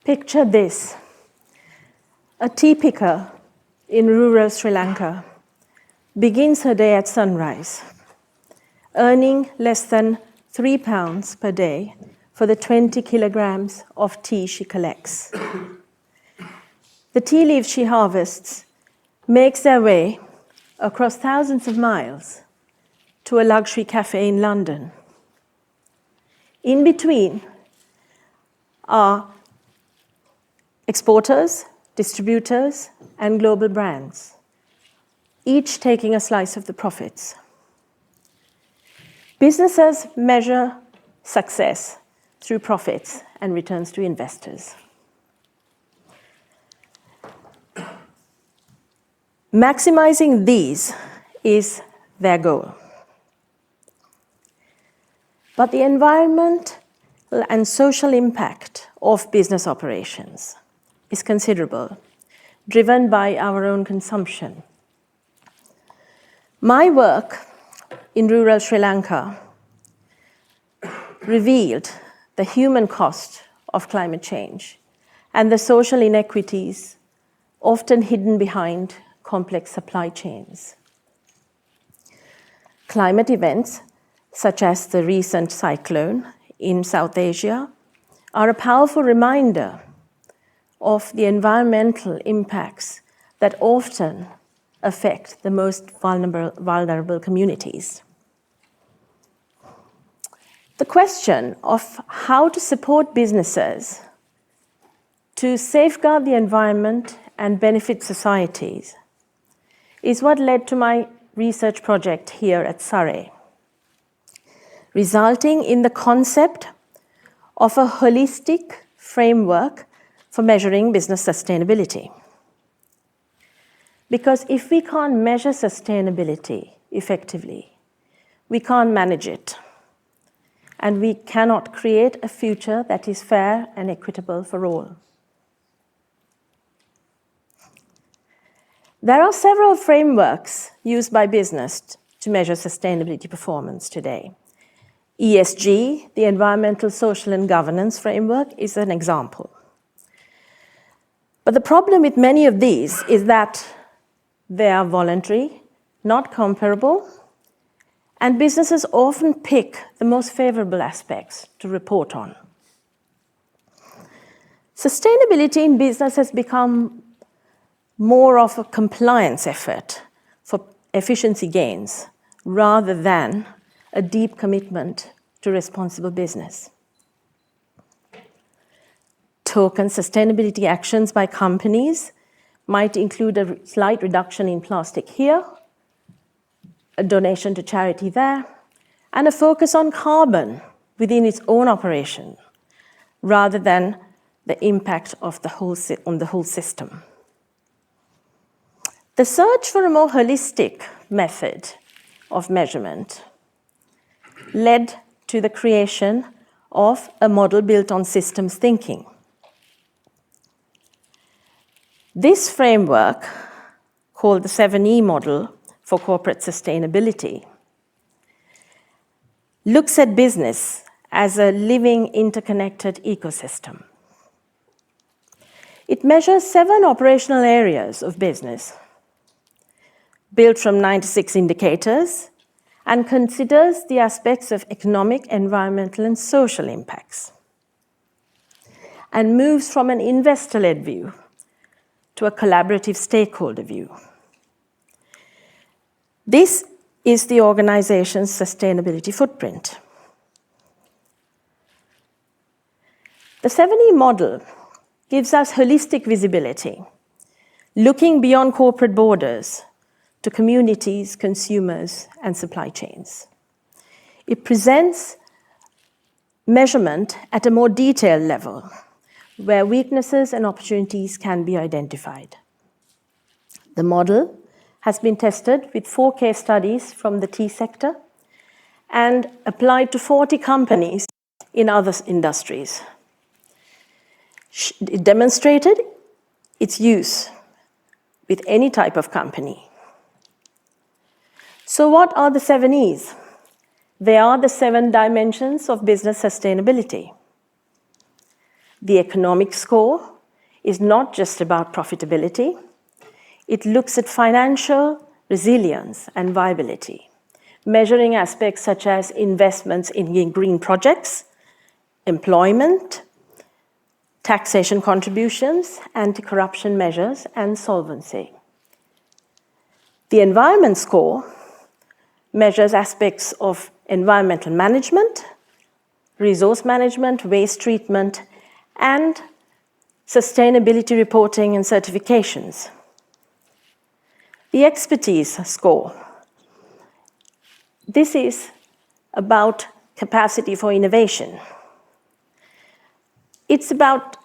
Picture this. A tea picker in rural Sri Lanka begins her day at sunrise, earning less than £3 per day for the 20 kilograms of tea she collects. The tea leaves she harvests makes their way across thousands of miles to a luxury cafe in London. In between are exporters, distributors, and global brands, each taking a slice of the profits. Businesses measure success through profits and returns to investors. Maximizing these is their goal. But the environmental and social impact of business operations is considerable, driven by our own consumption. My work in rural Sri Lanka revealed the human cost of climate change and the social inequities often hidden behind complex supply chains. Climate events, such as the recent cyclone in South Asia, are a powerful reminder of the environmental impacts that often affect the most vulnerable communities. The question of how to support businesses to safeguard the environment and benefit societies is what led to my research project here at Surrey, resulting in the concept of a holistic framework for measuring business sustainability. Because if we can't measure sustainability effectively, we can't manage it, and we cannot create a future that is fair and equitable for all. There are several frameworks used by business to measure sustainability performance today. ESG, the Environmental, Social and Governance Framework, is an example. But the problem with many of these is that they are voluntary, not comparable, and businesses often pick the most favorable aspects to report on. Sustainability in business has become more of a compliance effort for efficiency gains rather than a deep commitment to responsible business. Token sustainability actions by companies might include a slight reduction in plastic here, a donation to charity there, and a focus on carbon within its own operation, rather than the impact of on the whole system. The search for a more holistic method of measurement led to the creation of a model built on systems thinking. This framework, called the 7E model for corporate sustainability, looks at business as a living, interconnected ecosystem. It measures 7 operational areas of business, built from 96 indicators, and considers the aspects of economic, environmental, and social impacts, and moves from an investor-led view to a collaborative stakeholder view. This is the organization's sustainability footprint. The 7E model gives us holistic visibility, looking beyond corporate borders to communities, consumers, and supply chains. It presents measurement at a more detailed level, where weaknesses and opportunities can be identified. The model has been tested with 4 case studies from the tea sector and applied to 40 companies in other industries. It demonstrated its use with any type of company. So what are the 7 E's? They are the 7 dimensions of business sustainability. The economic score is not just about profitability. It looks at financial resilience and viability, measuring aspects such as investments in green projects, employment, taxation contributions, anti-corruption measures, and solvency. The environment score measures aspects of environmental management, resource management, waste treatment, and sustainability reporting and certifications. The expertise score. This is about capacity for innovation. It's about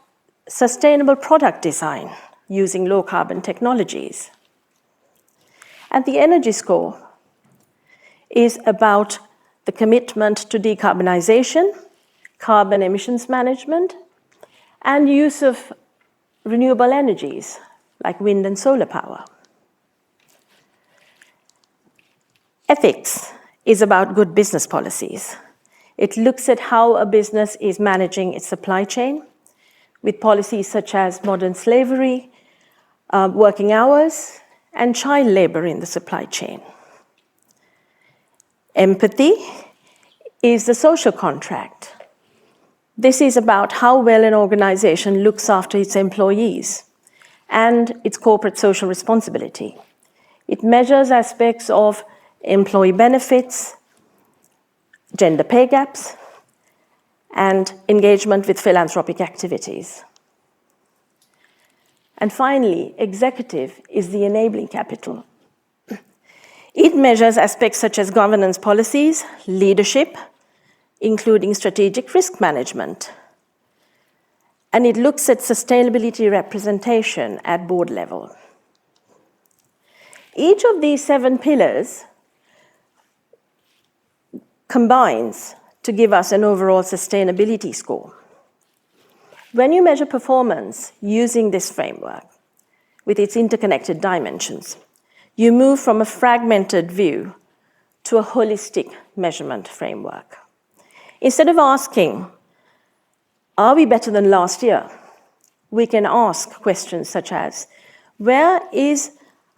sustainable product design using low carbon technologies. And the energy score is about the commitment to decarbonization, carbon emissions management, and use of renewable energies like wind and solar power. Ethics is about good business policies. It looks at how a business is managing its supply chain with policies such as modern slavery, working hours, and child labor in the supply chain. Empathy is the social contract. This is about how well an organization looks after its employees and its corporate social responsibility. It measures aspects of employee benefits, gender pay gaps, and engagement with philanthropic activities. And finally, executive is the enabling capital. It measures aspects such as governance policies, leadership, including strategic risk management. And it looks at sustainability representation at board level. Each of these 7 pillars combines to give us an overall sustainability score. When you measure performance using this framework, with its interconnected dimensions, you move from a fragmented view to a holistic measurement framework. Instead of asking, are we better than last year? We can ask questions such as, which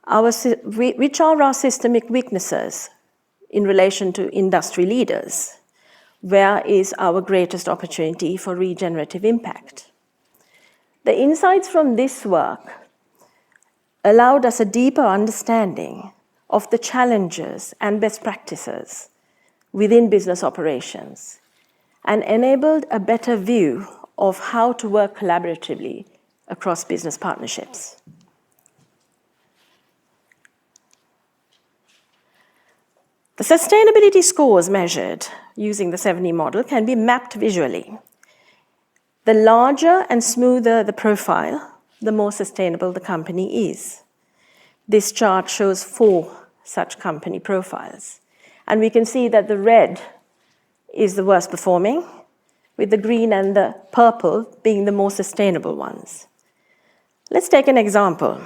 are our systemic weaknesses in relation to industry leaders? Where is our greatest opportunity for regenerative impact? The insights from this work allowed us a deeper understanding of the challenges and best practices within business operations and enabled a better view of how to work collaboratively across business partnerships. The sustainability scores measured using the 7E model can be mapped visually. The larger and smoother the profile, the more sustainable the company is. This chart shows 4 such company profiles. And we can see that the red is the worst performing, with the green and the purple being the more sustainable ones. Let's take an example.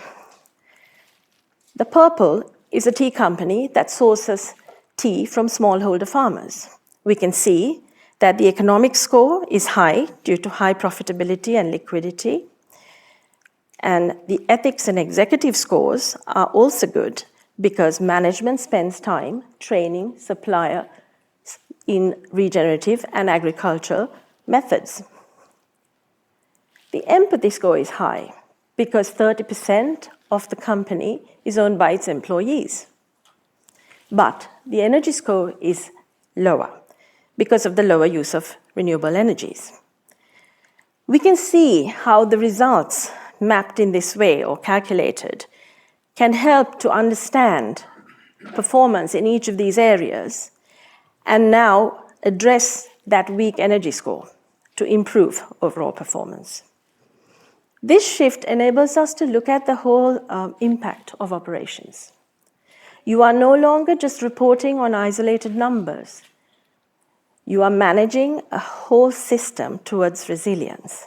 The purple is a tea company that sources tea from smallholder farmers. We can see that the economic score is high due to high profitability and liquidity. And the ethics and executive scores are also good because management spends time training suppliers in regenerative and agricultural methods. The empathy score is high because 30% of the company is owned by its employees. But the energy score is lower because of the lower use of renewable energies. We can see how the results mapped in this way or calculated can help to understand performance in each of these areas and now address that weak energy score to improve overall performance. This shift enables us to look at the whole impact of operations. You are no longer just reporting on isolated numbers. You are managing a whole system towards resilience.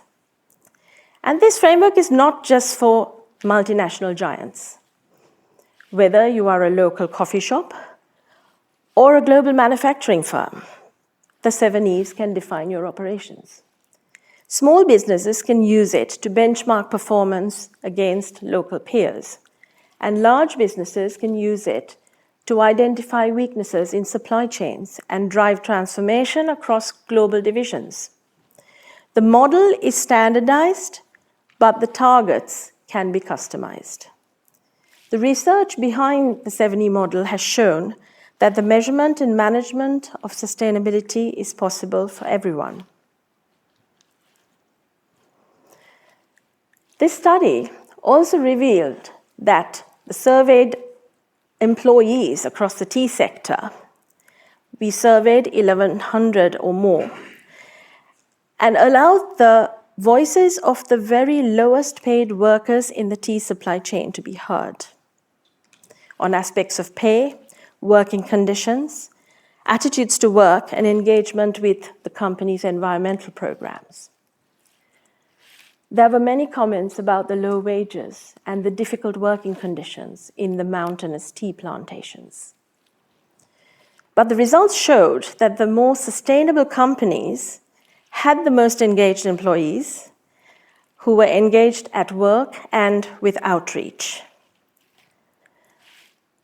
And this framework is not just for multinational giants. Whether you are a local coffee shop or a global manufacturing firm, the 7 E's can define your operations. Small businesses can use it to benchmark performance against local peers, and large businesses can use it to identify weaknesses in supply chains and drive transformation across global divisions. The model is standardized, but the targets can be customized. The research behind the 7E model has shown that the measurement and management of sustainability is possible for everyone. This study also revealed that the surveyed employees across the tea sector, we surveyed 1,100 or more, and allowed the voices of the very lowest paid workers in the tea supply chain to be heard on aspects of pay, working conditions, attitudes to work, and engagement with the company's environmental programs. There were many comments about the low wages and the difficult working conditions in the mountainous tea plantations. But the results showed that the more sustainable companies had the most engaged employees who were engaged at work and with outreach.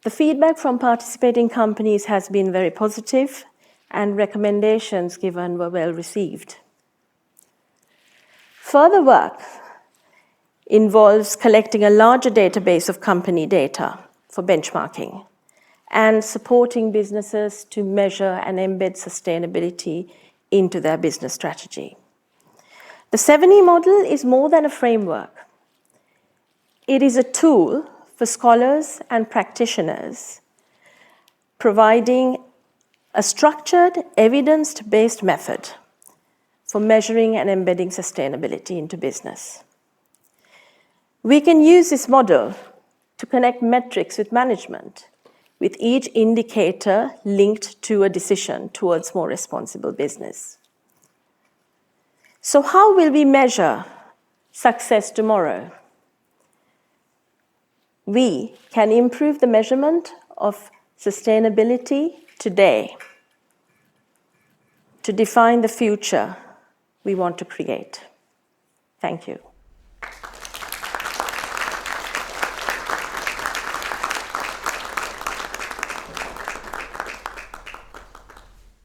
The feedback from participating companies has been very positive, and recommendations given were well received. Further work involves collecting a larger database of company data for benchmarking and supporting businesses to measure and embed sustainability into their business strategy. The 7E model is more than a framework. It is a tool for scholars and practitioners, providing a structured, evidence-based method for measuring and embedding sustainability into business. We can use this model to connect metrics with management, with each indicator linked to a decision towards more responsible business. So how will we measure success tomorrow? We can improve the measurement of sustainability today to define the future we want to create. Thank you.